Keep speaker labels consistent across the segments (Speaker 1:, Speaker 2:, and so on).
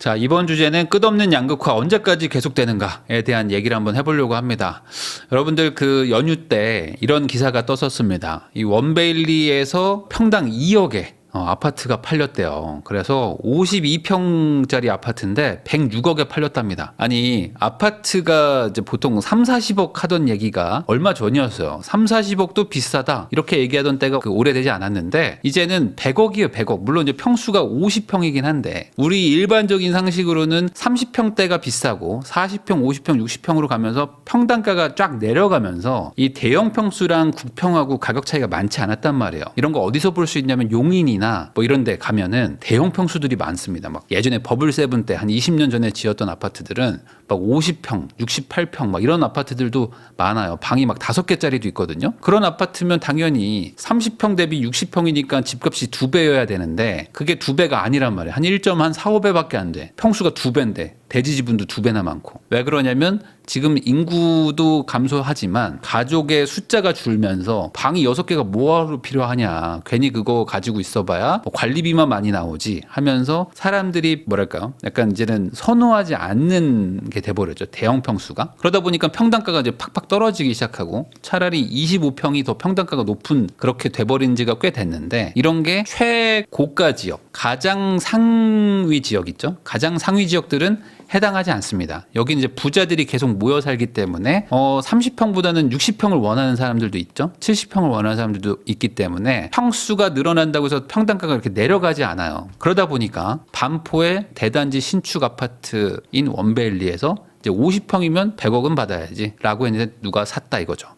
Speaker 1: 자, 이번 주제는 끝없는 양극화 언제까지 계속되는가에 대한 얘기를 한번 해보려고 합니다. 여러분들 그 연휴 때 이런 기사가 떴었습니다. 이 원베일리에서 평당 2억에 아파트가 팔렸대요. 그래서 52평짜리 아파트인데 106억에 팔렸답니다. 아니, 아파트가 이제 보통 3, 40억 하던 얘기가 얼마 전이었어요. 3, 40억도 비싸다. 이렇게 얘기하던 때가 오래되지 않았는데 이제는 100억이에요, 100억. 물론 이제 평수가 50평이긴 한데 우리 일반적인 상식으로는 30평대가 비싸고 40평, 50평, 60평으로 가면서 평당가가 쫙 내려가면서 이 대형 평수랑 국평하고 가격 차이가 많지 않았단 말이에요. 이런 거 어디서 볼 수 있냐면 용인이나 뭐 이런 데 가면은 대형 평수들이 많습니다. 막 예전에 버블7 때 한 20년 전에 지었던 아파트들은 막 50평, 68평 막 이런 아파트들도 많아요. 방이 막 5개짜리도 있거든요. 그런 아파트면 당연히 30평 대비 60평이니까 집값이 2배여야 되는데 그게 2배가 아니란 말이에요. 한 1.4, 5배밖에 안 돼. 평수가 2배인데 대지 지분도 2배나 많고. 왜 그러냐면 지금 인구도 감소하지만 가족의 숫자가 줄면서 방이 6개가 뭐하러 필요하냐. 괜히 그거 가지고 있어봐야 뭐 관리비만 많이 나오지 하면서 사람들이 뭐랄까요. 약간 이제는 선호하지 않는 게 돼버렸죠. 대형 평수가. 그러다 보니까 평당가가 이제 팍팍 떨어지기 시작하고 차라리 25평이 더 평당가가 높은 그렇게 돼버린 지가 꽤 됐는데 이런 게 최고가 지역, 가장 상위 지역 있죠. 가장 상위 지역들은 해당하지 않습니다. 여기 이제 부자들이 계속 모여 살기 때문에 30평보다는 60평을 원하는 사람들도 있죠. 70평을 원하는 사람들도 있기 때문에 평수가 늘어난다고 해서 평당가가 이렇게 내려가지 않아요. 그러다 보니까 반포의 대단지 신축 아파트인 원베일리에서 이제 50평이면 100억은 받아야지 라고 했는데 누가 샀다 이거죠.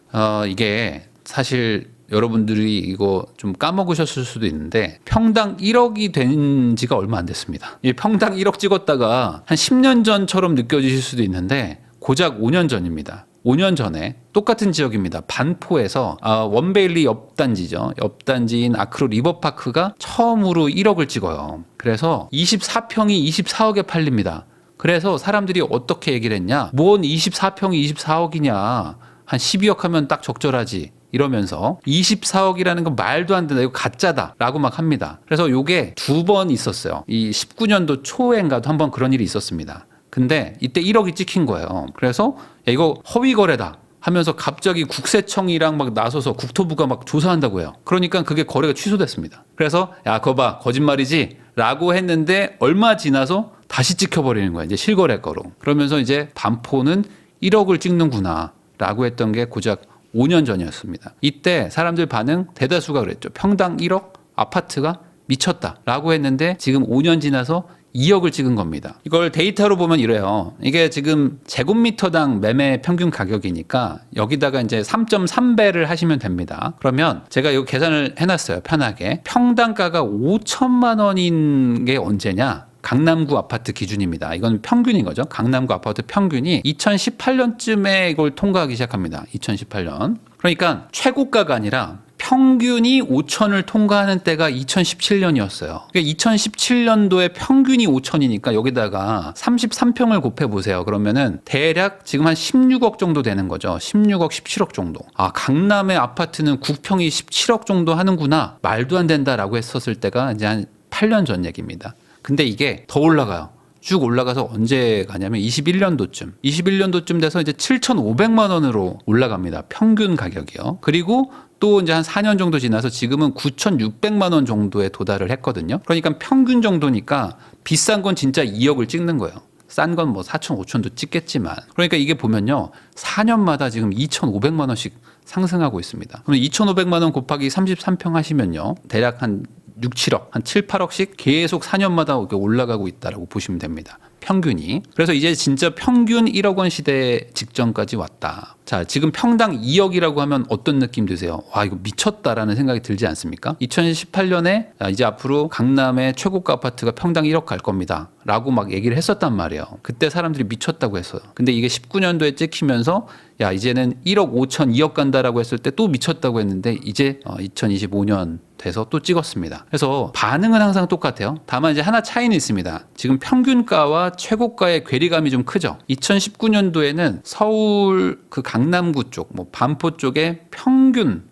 Speaker 1: 이게 사실 여러분들이 이거 좀 까먹으셨을 수도 있는데 평당 1억이 된 지가 얼마 안 됐습니다. 이 평당 1억 찍었다가 한 10년 전처럼 느껴지실 수도 있는데 고작 5년 전입니다. 5년 전에 똑같은 지역입니다. 반포에서 원베일리 옆단지죠. 옆단지인 아크로 리버파크가 처음으로 1억을 찍어요. 그래서 24평이 24억에 팔립니다. 그래서 사람들이 어떻게 얘기를 했냐. 뭔 24평이 24억이냐. 한 12억 하면 딱 적절하지. 이러면서 24억이라는 건 말도 안 된다. 이거 가짜다. 라고 막 합니다. 그래서 요게 2번 있었어요. 이 19년도 초엔가도 한번 그런 일이 있었습니다. 근데 이때 1억이 찍힌 거예요. 그래서 야, 이거 허위 거래다. 하면서 갑자기 국세청이랑 막 나서서 국토부가 막 조사한다고 해요. 그러니까 그게 거래가 취소됐습니다. 그래서 야, 그거 봐. 거짓말이지. 라고 했는데 얼마 지나서 다시 찍혀버리는 거예요. 이제 실거래 거로. 그러면서 이제 반포는 1억을 찍는구나. 라고 했던 게 고작 5년 전이었습니다. 이때 사람들 반응 대다수가 그랬죠. 평당 1억 아파트가 미쳤다라고 했는데 지금 5년 지나서 2억을 찍은 겁니다. 이걸 데이터로 보면 이래요. 이게 지금 제곱미터당 매매 평균 가격이니까 여기다가 이제 3.3배를 하시면 됩니다. 그러면 제가 이거 계산을 해놨어요. 편하게. 평당가가 5천만 원인 게 언제냐? 강남구 아파트 기준입니다. 이건 평균인 거죠. 강남구 아파트 평균이 2018년쯤에 이걸 통과하기 시작합니다. 2018년. 그러니까 최고가가 아니라 평균이 5천을 통과하는 때가 2017년이었어요. 그러니까 2017년도에 평균이 5천이니까 여기다가 33평을 곱해보세요. 그러면은 대략 지금 한 16억 정도 되는 거죠. 16억, 17억 정도. 강남의 아파트는 9평이 17억 정도 하는구나. 말도 안 된다라고 했었을 때가 이제 한 8년 전 얘기입니다. 근데 이게 더 올라가요. 쭉 올라가서 언제 가냐면 21년도쯤 돼서 이제 7,500만 원으로 올라갑니다. 평균 가격이요. 그리고 또 이제 한 4년 정도 지나서 지금은 9,600만 원 정도에 도달을 했거든요. 그러니까 평균 정도니까 비싼 건 진짜 2억을 찍는 거예요. 싼 건 뭐 4천, 5천도 찍겠지만. 그러니까 이게 보면요. 4년마다 지금 2,500만 원씩 상승하고 있습니다. 그럼 2,500만 원 곱하기 33평 하시면요. 대략 한 6, 7억, 한 7, 8억씩 계속 4년마다 올라가고 있다라고 보시면 됩니다. 평균이. 그래서 이제 진짜 평균 1억 원 시대 직전까지 왔다. 자, 지금 평당 2억이라고 하면 어떤 느낌 드세요? 와, 이거 미쳤다라는 생각이 들지 않습니까? 2018년에 이제 앞으로 강남의 최고가 아파트가 평당 1억 갈 겁니다. 라고 막 얘기를 했었단 말이에요. 그때 사람들이 미쳤다고 했어요. 근데 이게 19년도에 찍히면서 야, 이제는 1억 5천, 2억 간다라고 했을 때 또 미쳤다고 했는데 이제 2025년 돼서 또 찍었습니다. 그래서 반응은 항상 똑같아요. 다만 이제 하나 차이는 있습니다. 지금 평균가와 최고가의 괴리감이 좀 크죠. 2019년도에는 서울 그 강남구 쪽, 뭐 반포 쪽에 평균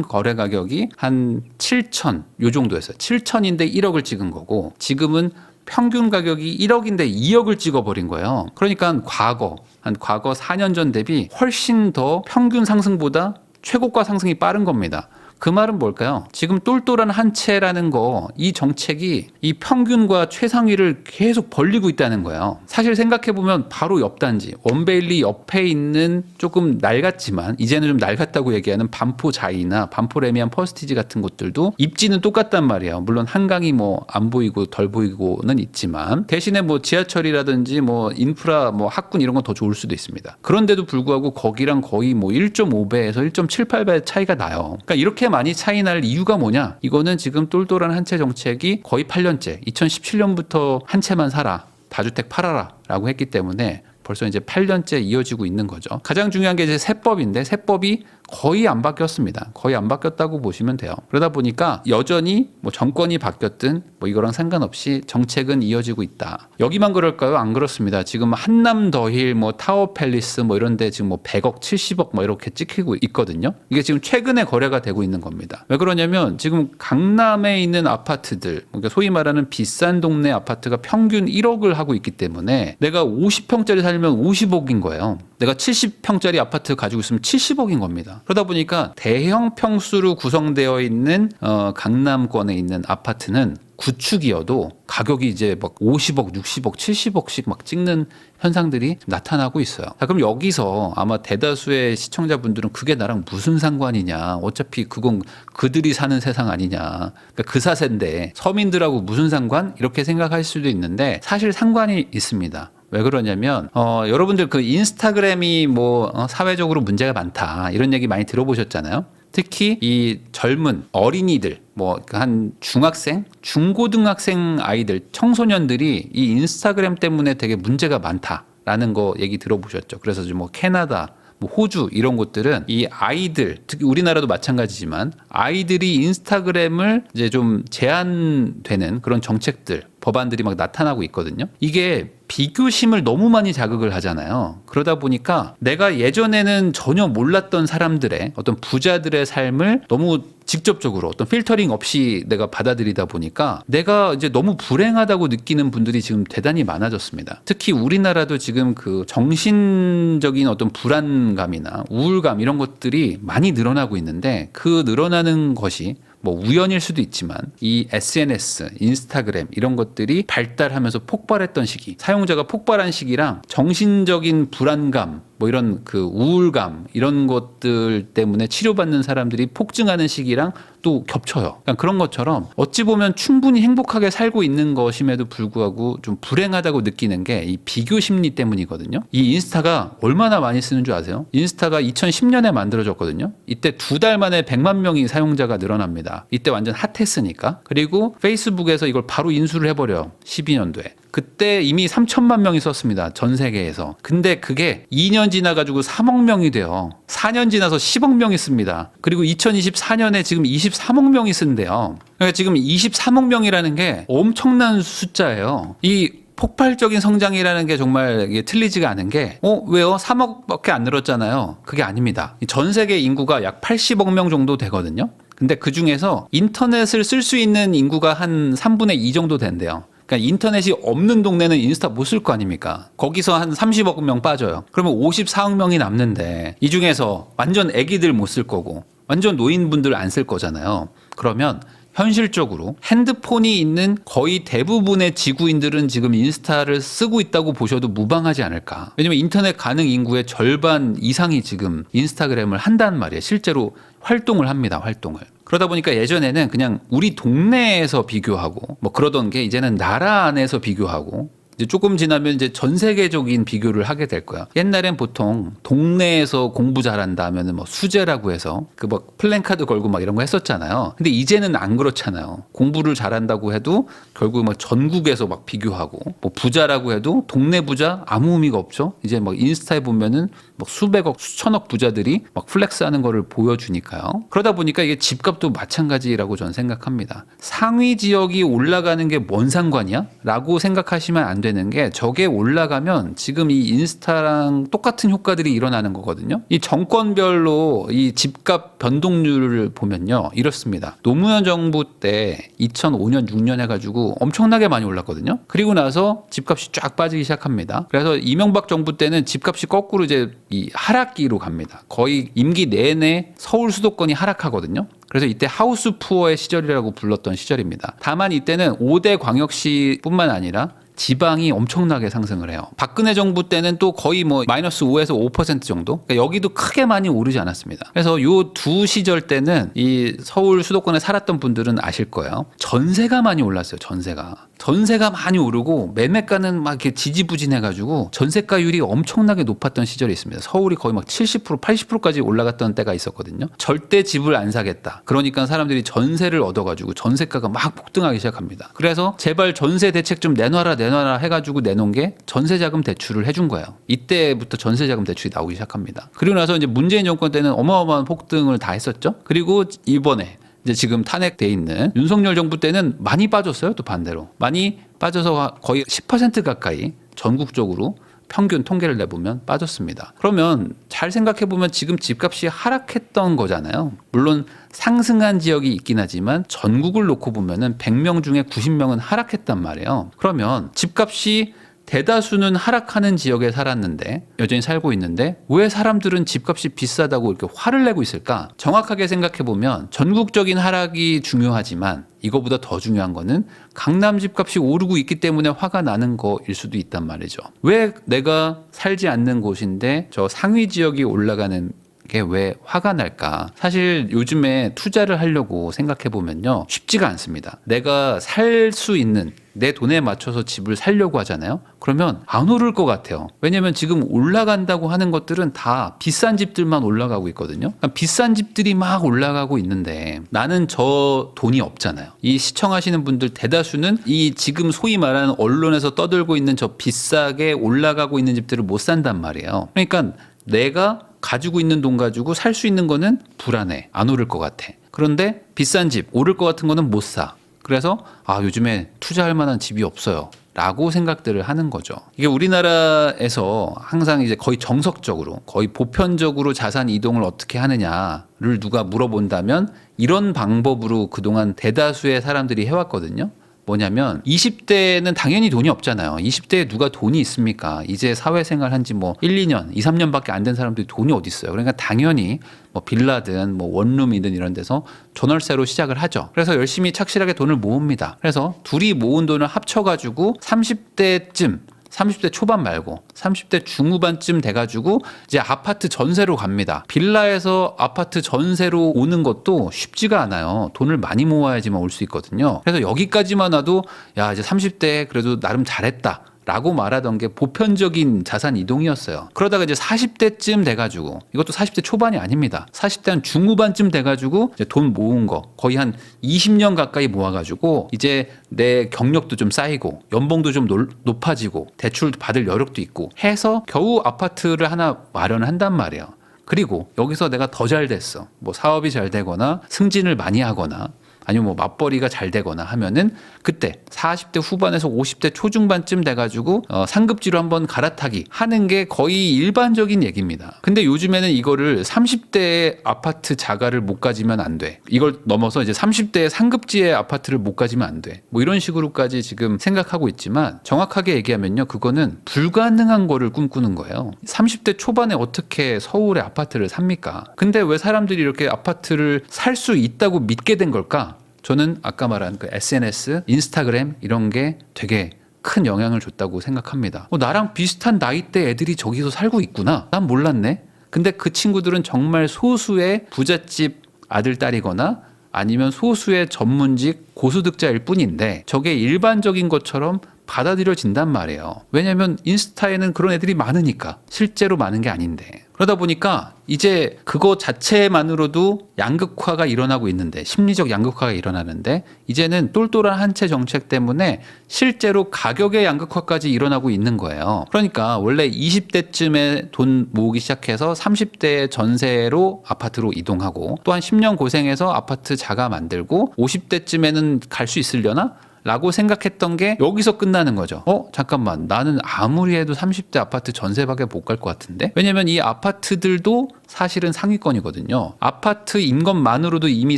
Speaker 1: 거래 가격이 한 7천 요 정도였어요. 7천인데 1억을 찍은 거고 지금은 평균 가격이 1억인데 2억을 찍어버린 거예요. 그러니까 과거 4년 전 대비 훨씬 더 평균 상승보다 최고가 상승이 빠른 겁니다. 그 말은 뭘까요? 지금 똘똘한 한 채라는 거, 이 정책이 이 평균과 최상위를 계속 벌리고 있다는 거예요. 사실 생각해보면 바로 옆 단지, 원베일리 옆에 있는 조금 낡았지만 이제는 좀 낡았다고 얘기하는 반포 자이나 반포 레미안 퍼스티지 같은 곳들도 입지는 똑같단 말이에요. 물론 한강이 뭐 안 보이고 덜 보이고는 있지만 대신에 뭐 지하철이라든지 뭐 인프라 뭐 학군 이런 건 더 좋을 수도 있습니다. 그런데도 불구하고 거기랑 거의 뭐 1.5배에서 1.78배 차이가 나요. 그러니까 이렇게 많이 차이 날 이유가 뭐냐? 이거는 지금 똘똘한 한 채 정책이 거의 8년째, 2017년부터 한 채만 사라, 다주택 팔아라 라고 했기 때문에 벌써 이제 8년째 이어지고 있는 거죠. 가장 중요한 게 이제 세법인데 세법이 거의 안 바뀌었습니다. 거의 안 바뀌었다고 보시면 돼요. 그러다 보니까 여전히 뭐 정권이 바뀌었든 뭐 이거랑 상관없이 정책은 이어지고 있다. 여기만 그럴까요? 안 그렇습니다. 지금 한남 더힐, 뭐 타워 팰리스 뭐 이런 데 지금 뭐 100억, 70억 뭐 이렇게 찍히고 있거든요. 이게 지금 최근에 거래가 되고 있는 겁니다. 왜 그러냐면 지금 강남에 있는 아파트들, 그러니까 소위 말하는 비싼 동네 아파트가 평균 1억을 하고 있기 때문에 내가 50평짜리 살면 50억인 거예요. 내가 70평짜리 아파트 가지고 있으면 70억인 겁니다. 그러다 보니까 대형 평수로 구성되어 있는 강남권에 있는 아파트는 구축이어도 가격이 이제 막 50억, 60억, 70억씩 막 찍는 현상들이 나타나고 있어요. 자, 그럼 여기서 아마 대다수의 시청자분들은 그게 나랑 무슨 상관이냐. 어차피 그건 그들이 사는 세상 아니냐. 그러니까 그 사세인데 서민들하고 무슨 상관? 이렇게 생각할 수도 있는데 사실 상관이 있습니다. 왜 그러냐면 여러분들 그 인스타그램이 뭐 사회적으로 문제가 많다 이런 얘기 많이 들어보셨잖아요. 특히 이 젊은 어린이들 뭐 한 중학생, 중고등학생 아이들, 청소년들이 이 인스타그램 때문에 되게 문제가 많다라는 거 얘기 들어보셨죠. 그래서 뭐 캐나다, 뭐 호주 이런 곳들은 이 아이들, 특히 우리나라도 마찬가지지만 아이들이 인스타그램을 이제 좀 제한되는 그런 정책들, 법안들이 막 나타나고 있거든요. 이게 비교심을 너무 많이 자극을 하잖아요. 그러다 보니까 내가 예전에는 전혀 몰랐던 사람들의 어떤 부자들의 삶을 너무 직접적으로 어떤 필터링 없이 내가 받아들이다 보니까 내가 이제 너무 불행하다고 느끼는 분들이 지금 대단히 많아졌습니다. 특히 우리나라도 지금 그 정신적인 어떤 불안감이나 우울감 이런 것들이 많이 늘어나고 있는데 그 늘어나는 것이 뭐 우연일 수도 있지만 이 SNS, 인스타그램 이런 것들이 발달하면서 폭발했던 시기, 사용자가 폭발한 시기랑 정신적인 불안감, 뭐 이런 그 우울감 이런 것들 때문에 치료받는 사람들이 폭증하는 시기랑 또 겹쳐요. 그러니까 그런 것처럼 어찌 보면 충분히 행복하게 살고 있는 것임에도 불구하고 좀 불행하다고 느끼는 게 이 비교 심리 때문이거든요. 이 인스타가 얼마나 많이 쓰는 줄 아세요? 인스타가 2010년에 만들어졌거든요. 이때 2달 만에 100만 명이 사용자가 늘어납니다. 이때 완전 핫했으니까. 그리고 페이스북에서 이걸 바로 인수를 해버려요. 12년도에. 그때 이미 3천만 명이 썼습니다. 전 세계에서. 근데 그게 2년 지나가지고 3억 명이 돼요. 4년 지나서 10억 명이 씁니다. 그리고 2024년에 지금 23억 명이 쓴대요. 그러니까 지금 23억 명이라는 게 엄청난 숫자예요. 이 폭발적인 성장이라는 게 정말 이게 틀리지가 않은 게 왜요? 3억밖에 안 늘었잖아요. 그게 아닙니다. 전 세계 인구가 약 80억 명 정도 되거든요. 근데 그 중에서 인터넷을 쓸 수 있는 인구가 한 3분의 2 정도 된대요. 그러니까 인터넷이 없는 동네는 인스타 못 쓸 거 아닙니까? 거기서 한 30억 명 빠져요. 그러면 54억 명이 남는데 이 중에서 완전 애기들 못 쓸 거고 완전 노인분들 안 쓸 거잖아요. 그러면 현실적으로 핸드폰이 있는 거의 대부분의 지구인들은 지금 인스타를 쓰고 있다고 보셔도 무방하지 않을까. 왜냐면 인터넷 가능 인구의 절반 이상이 지금 인스타그램을 한단 말이에요. 실제로 활동을 합니다. 활동을. 그러다 보니까 예전에는 그냥 우리 동네에서 비교하고 뭐 그러던 게 이제는 나라 안에서 비교하고 이제 조금 지나면 이제 전 세계적인 비교를 하게 될 거야. 옛날엔 보통 동네에서 공부 잘한다 하면은 뭐 수재라고 해서 그 막 플랜카드 걸고 막 이런 거 했었잖아요. 근데 이제는 안 그렇잖아요. 공부를 잘한다고 해도 결국 막 전국에서 막 비교하고 뭐 부자라고 해도 동네 부자 아무 의미가 없죠. 이제 막 인스타에 보면은 막 수백억, 수천억 부자들이 막 플렉스하는 거를 보여주니까요. 그러다 보니까 이게 집값도 마찬가지라고 저는 생각합니다. 상위 지역이 올라가는 게 뭔 상관이야? 라고 생각하시면 안 되는 게 저게 올라가면 지금 이 인스타랑 똑같은 효과들이 일어나는 거거든요. 이 정권별로 이 집값 변동률을 보면요. 이렇습니다. 노무현 정부 때 2005년, 6년 해가지고 엄청나게 많이 올랐거든요. 그리고 나서 집값이 쫙 빠지기 시작합니다. 그래서 이명박 정부 때는 집값이 거꾸로 이제 이 하락기로 갑니다. 거의 임기 내내 서울 수도권이 하락하거든요. 그래서 이때 하우스 푸어의 시절이라고 불렀던 시절입니다. 다만 이때는 5대 광역시뿐만 아니라 지방이 엄청나게 상승을 해요. 박근혜 정부 때는 또 거의 뭐 마이너스 5에서 5% 정도? 그러니까 여기도 크게 많이 오르지 않았습니다. 그래서 요 두 시절 때는 이 서울 수도권에 살았던 분들은 아실 거예요. 전세가 많이 올랐어요. 전세가 많이 오르고 매매가는 막 이렇게 지지부진해가지고 전세가율이 엄청나게 높았던 시절이 있습니다. 서울이 거의 막 70%, 80%까지 올라갔던 때가 있었거든요. 절대 집을 안 사겠다. 그러니까 사람들이 전세를 얻어가지고 전세가가 막 폭등하기 시작합니다. 그래서 제발 전세 대책 좀 내놔라 해가지고 내놓은 게 전세자금 대출을 해준 거예요. 이때부터 전세자금 대출이 나오기 시작합니다. 그리고 나서 이제 문재인 정권 때는 어마어마한 폭등을 다 했었죠. 그리고 이번에 이제 지금 탄핵돼 있는 윤석열 정부 때는 많이 빠졌어요. 또 반대로 많이 빠져서 거의 10% 가까이 전국적으로 평균 통계를 내보면 빠졌습니다. 그러면 잘 생각해 보면 지금 집값이 하락했던 거잖아요. 물론 상승한 지역이 있긴 하지만 전국을 놓고 보면은 100명 중에 90명은 하락했단 말이에요. 그러면 집값이 대다수는 하락하는 지역에 살았는데 여전히 살고 있는데 왜 사람들은 집값이 비싸다고 이렇게 화를 내고 있을까? 정확하게 생각해 보면 전국적인 하락이 중요하지만 이거보다 더 중요한 거는 강남 집값이 오르고 있기 때문에 화가 나는 거일 수도 있단 말이죠. 왜 내가 살지 않는 곳인데 저 상위 지역이 올라가는 게 왜 화가 날까? 사실 요즘에 투자를 하려고 생각해 보면요. 쉽지가 않습니다. 내가 살 수 있는 내 돈에 맞춰서 집을 살려고 하잖아요. 그러면 안 오를 것 같아요. 왜냐하면 지금 올라간다고 하는 것들은 다 비싼 집들만 올라가고 있거든요. 그러니까 비싼 집들이 막 올라가고 있는데 나는 저 돈이 없잖아요. 이 시청하시는 분들 대다수는 이 지금 소위 말하는 언론에서 떠들고 있는 저 비싸게 올라가고 있는 집들을 못 산단 말이에요. 그러니까 내가 가지고 있는 돈 가지고 살 수 있는 거는 불안해. 안 오를 것 같아. 그런데 비싼 집, 오를 것 같은 거는 못 사. 그래서 요즘에 투자할 만한 집이 없어요. 라고 생각들을 하는 거죠. 이게 우리나라에서 항상 이제 거의 정석적으로, 거의 보편적으로 자산 이동을 어떻게 하느냐를 누가 물어본다면 이런 방법으로 그동안 대다수의 사람들이 해왔거든요. 뭐냐면 20대는 당연히 돈이 없잖아요. 20대에 누가 돈이 있습니까? 이제 사회생활 한지 뭐 1, 2년, 2, 3년밖에 안 된 사람들이 돈이 어디 있어요. 그러니까 당연히 뭐 빌라든 뭐 원룸이든 이런 데서 전월세로 시작을 하죠. 그래서 열심히 착실하게 돈을 모읍니다. 그래서 둘이 모은 돈을 합쳐가지고 30대 초반 말고 30대 중후반쯤 돼가지고 이제 아파트 전세로 갑니다. 빌라에서 아파트 전세로 오는 것도 쉽지가 않아요. 돈을 많이 모아야지만 올 수 있거든요. 그래서 여기까지만 와도 야 이제 30대 그래도 나름 잘했다. 라고 말하던 게 보편적인 자산 이동이었어요. 그러다가 이제 40대쯤 돼가지고 이것도 40대 초반이 아닙니다. 40대 한 중후반쯤 돼가지고 이제 돈 모은 거 거의 한 20년 가까이 모아가지고 이제 내 경력도 좀 쌓이고 연봉도 좀 높아지고 대출도 받을 여력도 있고 해서 겨우 아파트를 하나 마련을 한단 말이에요. 그리고 여기서 내가 더 잘 됐어. 뭐 사업이 잘 되거나 승진을 많이 하거나 아니면 뭐 맞벌이가 잘 되거나 하면은 그때 40대 후반에서 50대 초중반쯤 돼가지고 상급지로 한번 갈아타기 하는 게 거의 일반적인 얘기입니다. 근데 요즘에는 이거를 30대의 아파트 자가를 못 가지면 안 돼. 이걸 넘어서 이제 30대의 상급지의 아파트를 못 가지면 안 돼. 뭐 이런 식으로까지 지금 생각하고 있지만 정확하게 얘기하면요. 그거는 불가능한 거를 꿈꾸는 거예요. 30대 초반에 어떻게 서울의 아파트를 삽니까? 근데 왜 사람들이 이렇게 아파트를 살 수 있다고 믿게 된 걸까? 저는 아까 말한 그 SNS, 인스타그램 이런 게 되게 큰 영향을 줬다고 생각합니다. 나랑 비슷한 나이대 애들이 저기서 살고 있구나. 난 몰랐네. 근데 그 친구들은 정말 소수의 부잣집 아들, 딸이거나 아니면 소수의 전문직 고소득자일 뿐인데 저게 일반적인 것처럼 받아들여진단 말이에요. 왜냐하면 인스타에는 그런 애들이 많으니까. 실제로 많은 게 아닌데. 그러다 보니까 이제 그거 자체만으로도 양극화가 일어나고 있는데 심리적 양극화가 일어나는데 이제는 똘똘한 한 채 정책 때문에 실제로 가격의 양극화까지 일어나고 있는 거예요. 그러니까 원래 20대쯤에 돈 모으기 시작해서 30대 전세로 아파트로 이동하고 또 한 10년 고생해서 아파트 자가 만들고 50대쯤에는 갈 수 있으려나? 라고 생각했던 게 여기서 끝나는 거죠. 잠깐만, 나는 아무리 해도 30대 아파트 전세밖에 못 갈 것 같은데? 왜냐면 이 아파트들도 사실은 상위권이거든요. 아파트 인건만으로도 이미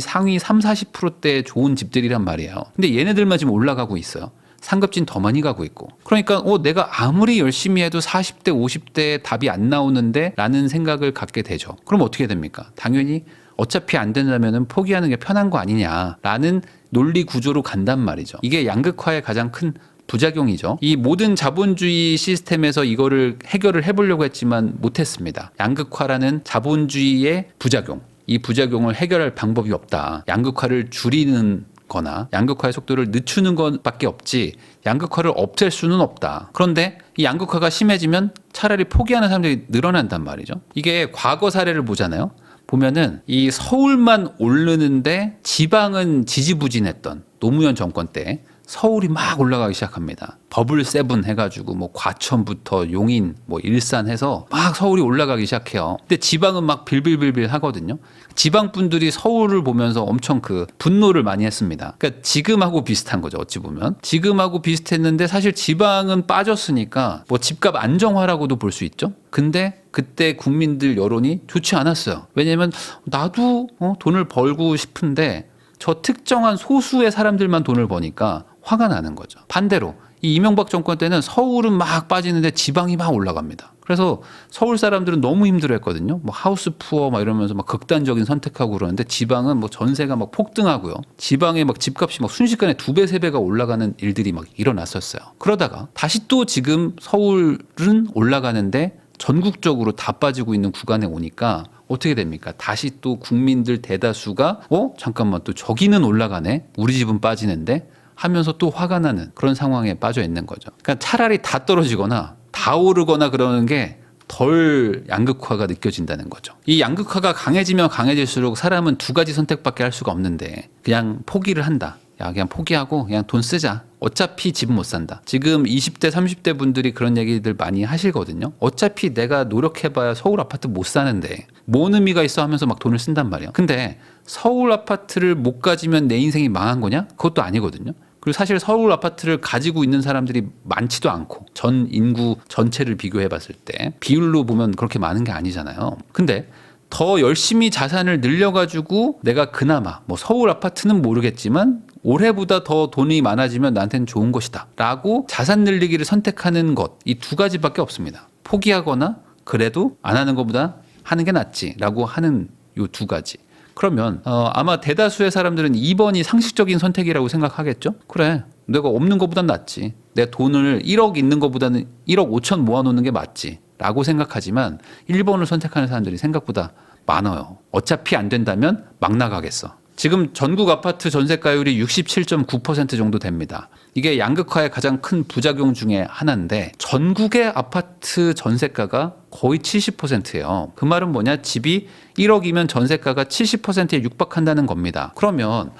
Speaker 1: 상위 30-40%대 좋은 집들이란 말이에요. 근데 얘네들만 지금 올라가고 있어요. 상급진 더 많이 가고 있고. 그러니까 내가 아무리 열심히 해도 40대 50대에 답이 안 나오는데 라는 생각을 갖게 되죠. 그럼 어떻게 됩니까? 당연히 어차피 안 된다면 포기하는 게 편한 거 아니냐라는 논리 구조로 간단 말이죠. 이게 양극화의 가장 큰 부작용이죠. 이 모든 자본주의 시스템에서 이거를 해결을 해보려고 했지만 못했습니다. 양극화라는 자본주의의 부작용, 이 부작용을 해결할 방법이 없다. 양극화를 줄이는 거나 양극화의 속도를 늦추는 것밖에 없지 양극화를 없앨 수는 없다. 그런데 이 양극화가 심해지면 차라리 포기하는 사람들이 늘어난단 말이죠. 이게 과거 사례를 보잖아요. 보면은 이 서울만 오르는데 지방은 지지부진했던 노무현 정권 때 서울이 막 올라가기 시작합니다. 버블 세븐 해가지고 뭐 과천부터 용인, 뭐 일산 해서 막 서울이 올라가기 시작해요. 근데 지방은 막 빌빌빌빌 하거든요. 지방 분들이 서울을 보면서 엄청 그 분노를 많이 했습니다. 그러니까 지금하고 비슷한 거죠. 어찌 보면 지금하고 비슷했는데 사실 지방은 빠졌으니까 뭐 집값 안정화라고도 볼 수 있죠. 근데 그때 국민들 여론이 좋지 않았어요. 왜냐하면 나도 돈을 벌고 싶은데 저 특정한 소수의 사람들만 돈을 버니까 화가 나는 거죠. 반대로 이 이명박 정권 때는 서울은 막 빠지는데 지방이 막 올라갑니다. 그래서 서울 사람들은 너무 힘들어했거든요. 뭐 하우스 푸어 막 이러면서 막 극단적인 선택하고 그러는데 지방은 뭐 전세가 막 폭등하고요. 지방에 막 집값이 막 순식간에 2배, 3배가 올라가는 일들이 막 일어났었어요. 그러다가 다시 또 지금 서울은 올라가는데 전국적으로 다 빠지고 있는 구간에 오니까 어떻게 됩니까? 다시 또 국민들 대다수가 잠깐만 또 저기는 올라가네. 우리 집은 빠지는데 하면서 또 화가 나는 그런 상황에 빠져 있는 거죠. 그러니까 차라리 다 떨어지거나 다 오르거나 그러는 게 덜 양극화가 느껴진다는 거죠. 이 양극화가 강해지면 강해질수록 사람은 두 가지 선택밖에 할 수가 없는데 그냥 포기를 한다. 야, 그냥 포기하고 그냥 돈 쓰자. 어차피 집 못 산다. 지금 20대, 30대 분들이 그런 얘기들 많이 하시거든요. 어차피 내가 노력해봐야 서울 아파트 못 사는데 뭔 의미가 있어 하면서 막 돈을 쓴단 말이에요. 근데 서울 아파트를 못 가지면 내 인생이 망한 거냐? 그것도 아니거든요. 그리고 사실 서울 아파트를 가지고 있는 사람들이 많지도 않고 전 인구 전체를 비교해 봤을 때 비율로 보면 그렇게 많은 게 아니잖아요. 근데 더 열심히 자산을 늘려가지고 내가 그나마 뭐 서울 아파트는 모르겠지만 올해보다 더 돈이 많아지면 나한테는 좋은 것이다 라고 자산 늘리기를 선택하는 것, 이 두 가지밖에 없습니다. 포기하거나 그래도 안 하는 것보다 하는 게 낫지 라고 하는 이 두 가지. 그러면 아마 대다수의 사람들은 2번이 상식적인 선택이라고 생각하겠죠. 그래, 내가 없는 것보단 낫지. 내 돈을 1억 있는 것보다는 1억 5천 모아놓는 게 맞지 라고 생각하지만 1번을 선택하는 사람들이 생각보다 많아요. 어차피 안 된다면 막 나가겠어. 지금 전국 아파트 전세가율이 67.9% 정도 됩니다. 이게 양극화의 가장 큰 부작용 중에 하나인데 전국의 아파트 전세가가 거의 70%예요. 그 말은 뭐냐? 집이 1억이면 전세가가 70%에 육박한다는 겁니다. 그러면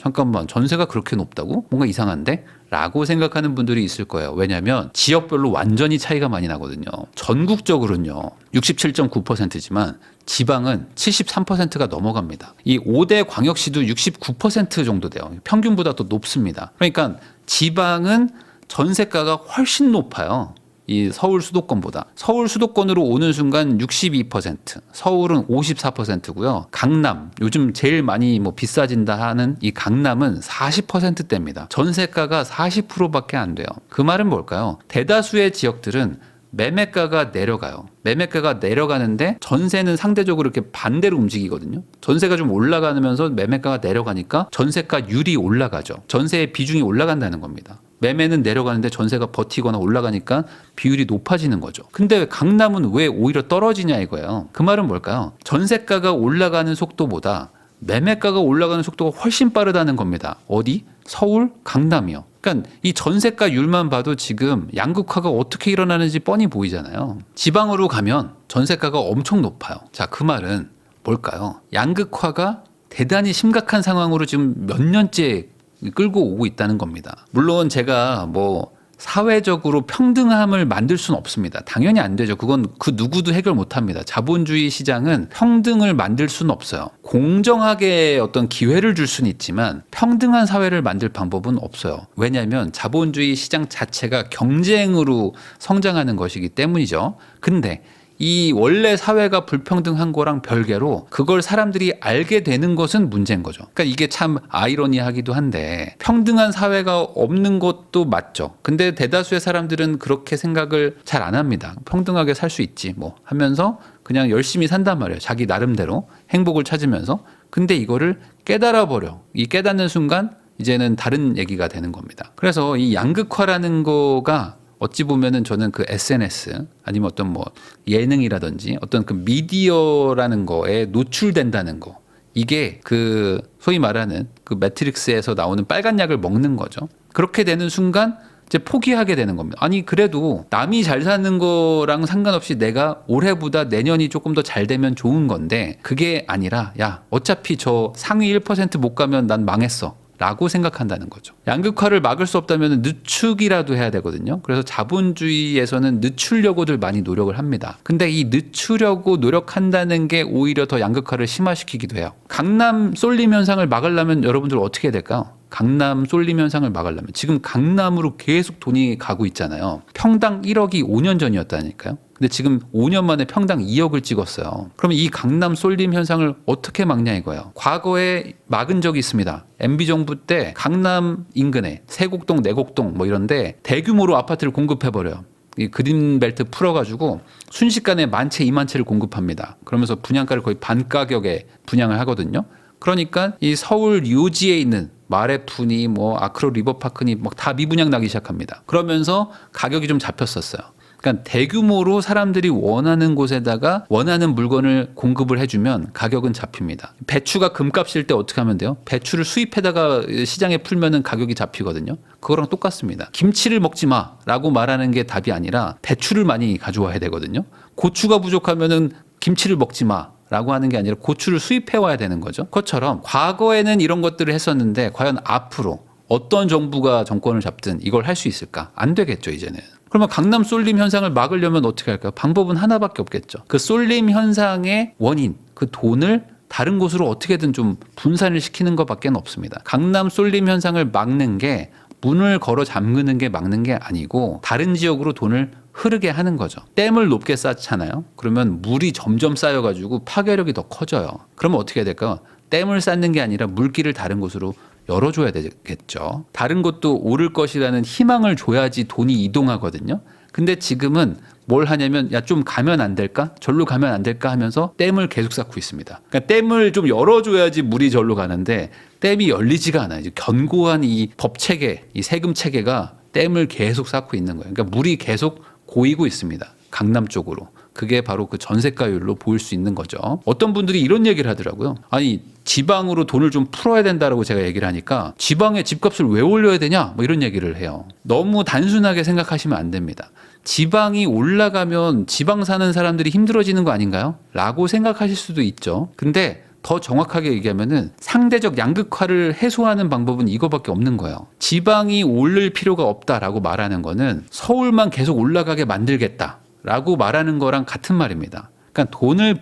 Speaker 1: 잠깐만, 전세가 그렇게 높다고? 뭔가 이상한데? 라고 생각하는 분들이 있을 거예요. 왜냐하면 지역별로 완전히 차이가 많이 나거든요. 전국적으로는요 67.9%지만 지방은 73%가 넘어갑니다. 이 5대 광역시도 69% 정도 돼요. 평균보다 더 높습니다. 그러니까 지방은 전세가가 훨씬 높아요. 이 서울 수도권보다. 서울 수도권으로 오는 순간 62%, 서울은 54%고요. 강남, 요즘 제일 많이 뭐 비싸진다 하는 이 강남은 40%대입니다. 전세가가 40%밖에 안 돼요. 그 말은 뭘까요? 대다수의 지역들은 매매가가 내려가요. 매매가가 내려가는데 전세는 상대적으로 이렇게 반대로 움직이거든요. 전세가 좀 올라가면서 매매가가 내려가니까 전세가율이 올라가죠. 전세의 비중이 올라간다는 겁니다. 매매는 내려가는데 전세가 버티거나 올라가니까 비율이 높아지는 거죠. 근데 왜 강남은 왜 오히려 떨어지냐 이거예요. 그 말은 뭘까요? 전세가가 올라가는 속도보다 매매가가 올라가는 속도가 훨씬 빠르다는 겁니다. 어디? 서울, 강남이요. 그러니까 이 전세가율만 봐도 지금 양극화가 어떻게 일어나는지 뻔히 보이잖아요. 지방으로 가면 전세가가 엄청 높아요. 자, 그 말은 뭘까요? 양극화가 대단히 심각한 상황으로 지금 몇 년째 끌고 오고 있다는 겁니다. 물론 제가 뭐 사회적으로 평등함을 만들 수는 없습니다. 당연히 안 되죠. 그건 그 누구도 해결 못 합니다. 자본주의 시장은 평등을 만들 수는 없어요. 공정하게 어떤 기회를 줄 수는 있지만 평등한 사회를 만들 방법은 없어요. 왜냐하면 자본주의 시장 자체가 경쟁으로 성장하는 것이기 때문이죠. 근데 이 원래 사회가 불평등한 거랑 별개로 그걸 사람들이 알게 되는 것은 문제인 거죠. 그러니까 이게 참 아이러니하기도 한데 평등한 사회가 없는 것도 맞죠. 근데 대다수의 사람들은 그렇게 생각을 잘 안 합니다. 평등하게 살 수 있지 뭐 하면서 그냥 열심히 산단 말이에요. 자기 나름대로 행복을 찾으면서. 근데 이거를 깨달아 버려. 이 깨닫는 순간 이제는 다른 얘기가 되는 겁니다. 그래서 이 양극화라는 거가 어찌 보면은 저는 그 SNS 아니면 어떤 뭐 예능이라든지 어떤 그 미디어라는 거에 노출된다는 거, 이게 그 소위 말하는 그 매트릭스에서 나오는 빨간 약을 먹는 거죠. 그렇게 되는 순간 이제 포기하게 되는 겁니다. 아니 그래도 남이 잘 사는 거랑 상관없이 내가 올해보다 내년이 조금 더 잘 되면 좋은 건데, 그게 아니라 야 어차피 저 상위 1% 못 가면 난 망했어 라고 생각한다는 거죠. 양극화를 막을 수 없다면 늦추기라도 해야 되거든요. 그래서 자본주의에서는 늦추려고들 많이 노력을 합니다. 근데 이 늦추려고 노력한다는 게 오히려 더 양극화를 심화시키기도 해요. 강남 쏠림 현상을 막으려면 여러분들 어떻게 해야 될까요? 강남 쏠림 현상을 막으려면 지금 강남으로 계속 돈이 가고 있잖아요. 평당 1억이 5년 전이었다니까요. 근데 지금 5년 만에 평당 2억을 찍었어요. 그러면 이 강남 쏠림 현상을 어떻게 막냐 이거예요. 과거에 막은 적이 있습니다. MB정부 때 강남 인근에 세곡동, 내곡동 뭐 이런데 대규모로 아파트를 공급해버려요. 이 그린벨트 풀어가지고 순식간에 10,000채, 20,000채를 공급합니다. 그러면서 분양가를 거의 반 가격에 분양을 하거든요. 그러니까 이 서울 요지에 있는 마레프니 뭐 아크로 리버파크니 막 다 미분양 나기 시작합니다. 그러면서 가격이 좀 잡혔었어요. 그러니까 대규모로 사람들이 원하는 곳에다가 원하는 물건을 공급을 해주면 가격은 잡힙니다. 배추가 금값일 때 어떻게 하면 돼요? 배추를 수입해다가 시장에 풀면은 가격이 잡히거든요. 그거랑 똑같습니다. 김치를 먹지 마라고 말하는 게 답이 아니라 배추를 많이 가져와야 되거든요. 고추가 부족하면은 김치를 먹지 마 라고 하는 게 아니라 고추를 수입해 와야 되는 거죠. 그것처럼 과거에는 이런 것들을 했었는데 과연 앞으로 어떤 정부가 정권을 잡든 이걸 할 수 있을까? 안 되겠죠, 이제는. 그러면 강남 쏠림 현상을 막으려면 어떻게 할까요? 방법은 하나밖에 없겠죠. 그 쏠림 현상의 원인, 그 돈을 다른 곳으로 어떻게든 좀 분산을 시키는 것밖에 없습니다. 강남 쏠림 현상을 막는 게 문을 걸어 잠그는 게 막는 게 아니고 다른 지역으로 돈을 흐르게 하는 거죠. 댐을 높게 쌓잖아요. 그러면 물이 점점 쌓여가지고 파괴력이 더 커져요. 그러면 어떻게 해야 될까요? 댐을 쌓는 게 아니라 물길을 다른 곳으로 열어줘야 되겠죠. 다른 곳도 오를 것이라는 희망을 줘야지 돈이 이동하거든요. 근데 지금은 뭘 하냐면 야 좀 가면 안 될까? 절로 가면 안 될까? 하면서 댐을 계속 쌓고 있습니다. 그러니까 댐을 좀 열어줘야지 물이 절로 가는데 댐이 열리지가 않아요. 견고한 이 법 체계, 이 세금 체계가 댐을 계속 쌓고 있는 거예요. 그러니까 물이 계속 고이고 있습니다. 강남 쪽으로. 그게 바로 그 전세가율로 보일 수 있는 거죠. 어떤 분들이 이런 얘기를 하더라고요. 아니 지방으로 돈을 좀 풀어야 된다라고 제가 얘기를 하니까 지방에 집값을 왜 올려야 되냐 뭐 이런 얘기를 해요. 너무 단순하게 생각하시면 안 됩니다. 지방이 올라가면 지방 사는 사람들이 힘들어지는 거 아닌가요? 라고 생각하실 수도 있죠. 근데 더 정확하게 얘기하면은 상대적 양극화를 해소하는 방법은 이거밖에 없는 거예요. 지방이 오를 필요가 없다라고 말하는 거는 서울만 계속 올라가게 만들겠다라고 말하는 거랑 같은 말입니다. 그러니까 돈을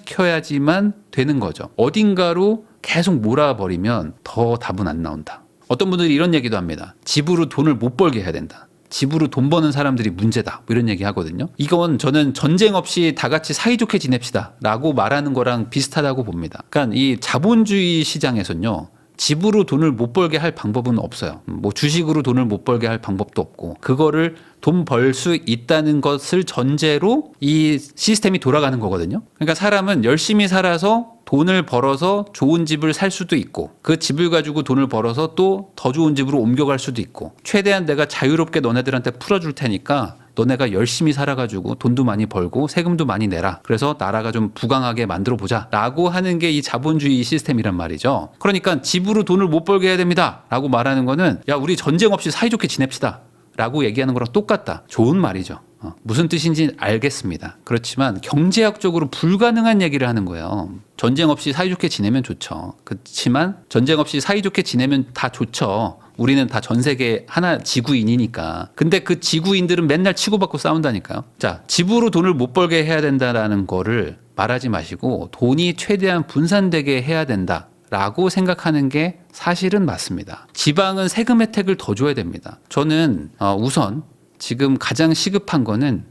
Speaker 1: 분산시켜야지만 되는 거죠. 어딘가로 계속 몰아버리면 더 답은 안 나온다. 어떤 분들이 이런 얘기도 합니다. 집으로 돈을 못 벌게 해야 된다. 집으로 돈 버는 사람들이 문제다. 뭐 이런 얘기 하거든요. 이건 저는 전쟁 없이 다 같이 사이좋게 지냅시다 라고 말하는 거랑 비슷하다고 봅니다. 그러니까 이 자본주의 시장에서는요. 집으로 돈을 못 벌게 할 방법은 없어요. 뭐 주식으로 돈을 못 벌게 할 방법도 없고 그거를 돈 벌 수 있다는 것을 전제로 이 시스템이 돌아가는 거거든요. 그러니까 사람은 열심히 살아서 돈을 벌어서 좋은 집을 살 수도 있고 그 집을 가지고 돈을 벌어서 또 더 좋은 집으로 옮겨갈 수도 있고 최대한 내가 자유롭게 너네들한테 풀어줄 테니까 너네가 열심히 살아가지고 돈도 많이 벌고 세금도 많이 내라. 그래서 나라가 좀 부강하게 만들어보자 라고 하는 게 이 자본주의 시스템이란 말이죠. 그러니까 집으로 돈을 못 벌게 해야 됩니다 라고 말하는 거는 야 우리 전쟁 없이 사이좋게 지냅시다 라고 얘기하는 거랑 똑같다. 좋은 말이죠. 무슨 뜻인지 알겠습니다. 그렇지만 경제학적으로 불가능한 얘기를 하는 거예요. 전쟁 없이 사이좋게 지내면 좋죠. 그렇지만 전쟁 없이 사이좋게 지내면 다 좋죠. 우리는 다 전 세계 하나 지구인이니까. 근데 그 지구인들은 맨날 치고받고 싸운다니까요. 자, 집으로 돈을 못 벌게 해야 된다라는 거를 말하지 마시고 돈이 최대한 분산되게 해야 된다. 라고 생각하는 게 사실은 맞습니다. 지방은 세금 혜택을 더 줘야 됩니다. 저는 우선 지금 가장 시급한 거는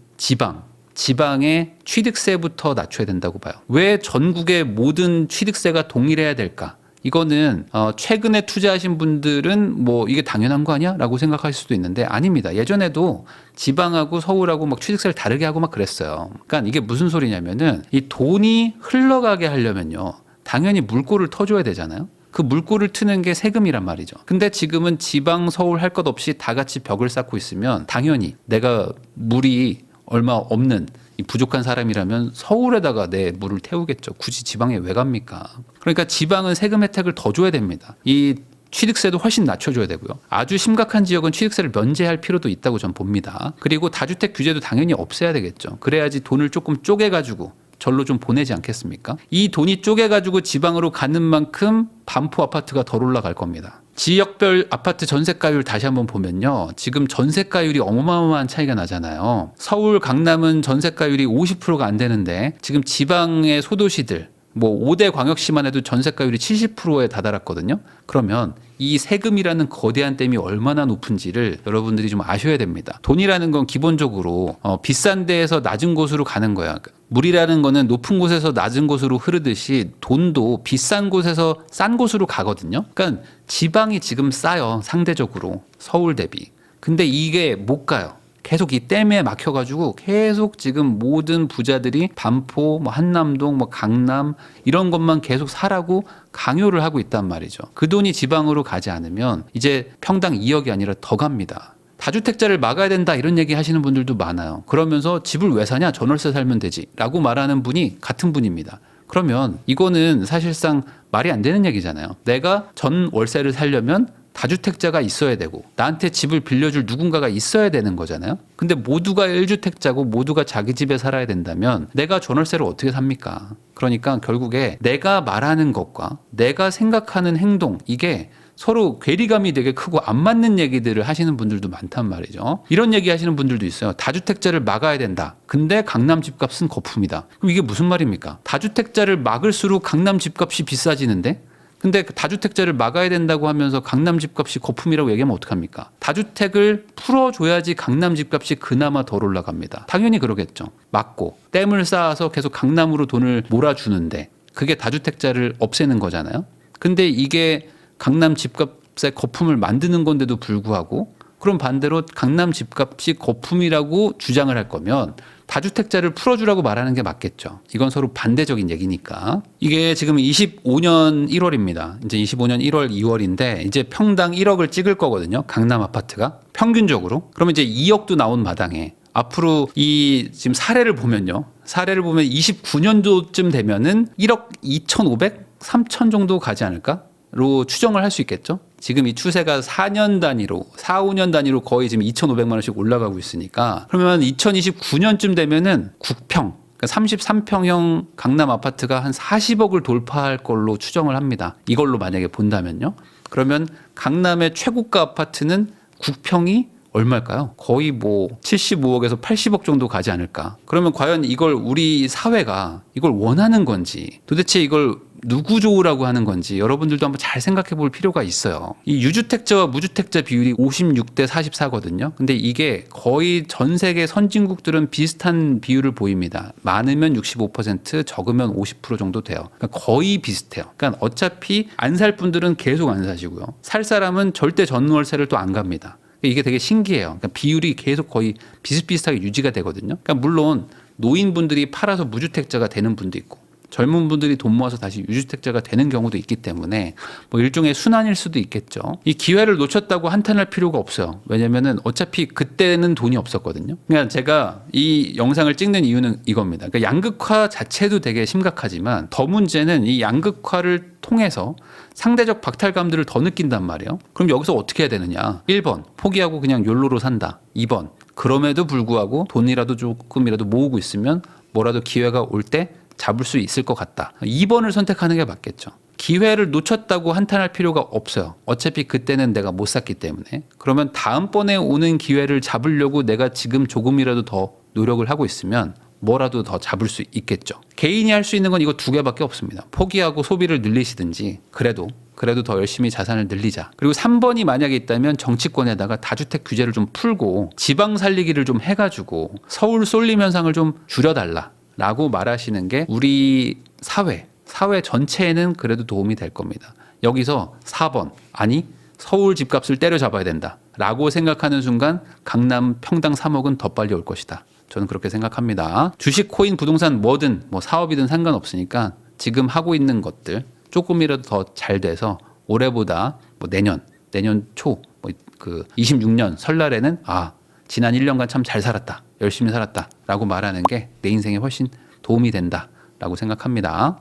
Speaker 1: 지방의 취득세부터 낮춰야 된다고 봐요. 왜 전국의 모든 취득세가 동일해야 될까? 이거는 최근에 투자하신 분들은 뭐 이게 당연한 거 아니야? 라고 생각할 수도 있는데 아닙니다. 예전에도 지방하고 서울하고 막 취득세를 다르게 하고 막 그랬어요. 그러니까 이게 무슨 소리냐면은 이 돈이 흘러가게 하려면요. 당연히 물꼬를 터줘야 되잖아요. 그 물꼬를 트는 게 세금이란 말이죠. 근데 지금은 지방, 서울 할 것 없이 다 같이 벽을 쌓고 있으면 당연히 내가 물이 얼마 없는 이 부족한 사람이라면 서울에다가 내 물을 태우겠죠. 굳이 지방에 왜 갑니까? 그러니까 지방은 세금 혜택을 더 줘야 됩니다. 이 취득세도 훨씬 낮춰줘야 되고요. 아주 심각한 지역은 취득세를 면제할 필요도 있다고 전 봅니다. 그리고 다주택 규제도 당연히 없애야 되겠죠. 그래야지 돈을 조금 쪼개가지고 절로 좀 보내지 않겠습니까? 이 돈이 쪼개가지고 지방으로 가는 만큼 반포 아파트가 덜 올라갈 겁니다. 지역별 아파트 전세가율 다시 한번 보면요. 지금 전세가율이 어마어마한 차이가 나잖아요. 서울, 강남은 전세가율이 50%가 안 되는데 지금 지방의 소도시들 뭐 5대 광역시만 해도 전세가율이 70%에 다다랐거든요. 그러면 이 세금이라는 거대한 댐이 얼마나 높은지를 여러분들이 좀 아셔야 됩니다. 돈이라는 건 기본적으로 비싼 데에서 낮은 곳으로 가는 거야. 물이라는 거는 높은 곳에서 낮은 곳으로 흐르듯이 돈도 비싼 곳에서 싼 곳으로 가거든요. 그러니까 지방이 지금 싸요. 상대적으로 서울 대비. 근데 이게 못 가요. 계속 이 댐에 막혀가지고 계속 지금 모든 부자들이 반포, 뭐 한남동, 뭐 강남 이런 것만 계속 사라고 강요를 하고 있단 말이죠. 그 돈이 지방으로 가지 않으면 이제 평당 2억이 아니라 더 갑니다. 다주택자를 막아야 된다 이런 얘기 하시는 분들도 많아요. 그러면서 집을 왜 사냐? 전월세 살면 되지 라고 말하는 분이 같은 분입니다. 그러면 이거는 사실상 말이 안 되는 얘기잖아요. 내가 전월세를 살려면 다주택자가 있어야 되고 나한테 집을 빌려줄 누군가가 있어야 되는 거잖아요. 근데 모두가 1주택자고 모두가 자기 집에 살아야 된다면 내가 전월세를 어떻게 삽니까? 그러니까 결국에 내가 말하는 것과 내가 생각하는 행동 이게 서로 괴리감이 되게 크고 안 맞는 얘기들을 하시는 분들도 많단 말이죠. 이런 얘기 하시는 분들도 있어요. 다주택자를 막아야 된다. 근데 강남 집값은 거품이다. 그럼 이게 무슨 말입니까? 다주택자를 막을수록 강남 집값이 비싸지는데 근데 다주택자를 막아야 된다고 하면서 강남 집값이 거품이라고 얘기하면 어떡합니까? 다주택을 풀어줘야지 강남 집값이 그나마 덜 올라갑니다. 당연히 그러겠죠. 막고 댐을 쌓아서 계속 강남으로 돈을 몰아주는데 그게 다주택자를 없애는 거잖아요. 근데 이게 강남 집값의 거품을 만드는 건데도 불구하고 그럼 반대로 강남 집값이 거품이라고 주장을 할 거면 다주택자를 풀어주라고 말하는 게 맞겠죠. 이건 서로 반대적인 얘기니까. 이게 지금 25년 1월입니다. 이제 25년 1월, 2월인데 이제 평당 1억을 찍을 거거든요. 강남 아파트가 평균적으로. 그러면 이제 2억도 나온 마당에 앞으로 이 지금 사례를 보면요. 사례를 보면 29년도쯤 되면은 1억 2,500, 3천 정도 가지 않을까? 로 추정을 할 수 있겠죠. 지금 이 추세가 4년 단위로 4, 5년 단위로 거의 지금 2,500만 원씩 올라가고 있으니까 그러면 2029년쯤 되면은 국평 그러니까 33평형 강남 아파트가 한 40억을 돌파할 걸로 추정을 합니다. 이걸로 만약에 본다면요. 그러면 강남의 최고가 아파트는 국평이 얼마일까요? 거의 뭐 75억에서 80억 정도 가지 않을까. 그러면 과연 이걸 우리 사회가 이걸 원하는 건지 도대체 이걸 누구 좋으라고 하는 건지 여러분들도 한번 잘 생각해 볼 필요가 있어요. 이 유주택자와 무주택자 비율이 56대 44거든요. 근데 이게 거의 전 세계 선진국들은 비슷한 비율을 보입니다. 많으면 65%, 적으면 50% 정도 돼요. 그러니까 거의 비슷해요. 그러니까 어차피 안 살 분들은 계속 안 사시고요. 살 사람은 절대 전월세를 또 안 갑니다. 이게 되게 신기해요. 그러니까 비율이 계속 거의 비슷비슷하게 유지가 되거든요. 그러니까 물론 노인분들이 팔아서 무주택자가 되는 분도 있고 젊은 분들이 돈 모아서 다시 유주택자가 되는 경우도 있기 때문에 뭐 일종의 순환일 수도 있겠죠. 이 기회를 놓쳤다고 한탄할 필요가 없어요. 왜냐면은 어차피 그때는 돈이 없었거든요. 그러니까 제가 이 영상을 찍는 이유는 이겁니다. 그러니까 양극화 자체도 되게 심각하지만 더 문제는 이 양극화를 통해서 상대적 박탈감들을 더 느낀단 말이에요. 그럼 여기서 어떻게 해야 되느냐? 1번 포기하고 그냥 욜로로 산다. 2번 그럼에도 불구하고 돈이라도 조금이라도 모으고 있으면 뭐라도 기회가 올 때 잡을 수 있을 것 같다. 2번을 선택하는 게 맞겠죠. 기회를 놓쳤다고 한탄할 필요가 없어요. 어차피 그때는 내가 못 샀기 때문에. 그러면 다음번에 오는 기회를 잡으려고 내가 지금 조금이라도 더 노력을 하고 있으면 뭐라도 더 잡을 수 있겠죠. 개인이 할 수 있는 건 이거 두 개밖에 없습니다. 포기하고 소비를 늘리시든지 그래도 더 열심히 자산을 늘리자. 그리고 3번이 만약에 있다면 정치권에다가 다주택 규제를 좀 풀고 지방 살리기를 좀 해가지고 서울 쏠림 현상을 좀 줄여달라라고 말하시는 게 우리 사회 전체에는 그래도 도움이 될 겁니다. 여기서 4번 아니 서울 집값을 때려잡아야 된다라고 생각하는 순간 강남 평당 3억은 더 빨리 올 것이다. 저는 그렇게 생각합니다. 주식, 코인, 부동산 뭐든 뭐 사업이든 상관없으니까 지금 하고 있는 것들 조금이라도 더 잘 돼서 올해보다 뭐 내년 초 뭐 그 26년 설날에는 지난 1년간 참 잘 살았다. 열심히 살았다라고 말하는 게 내 인생에 훨씬 도움이 된다라고 생각합니다.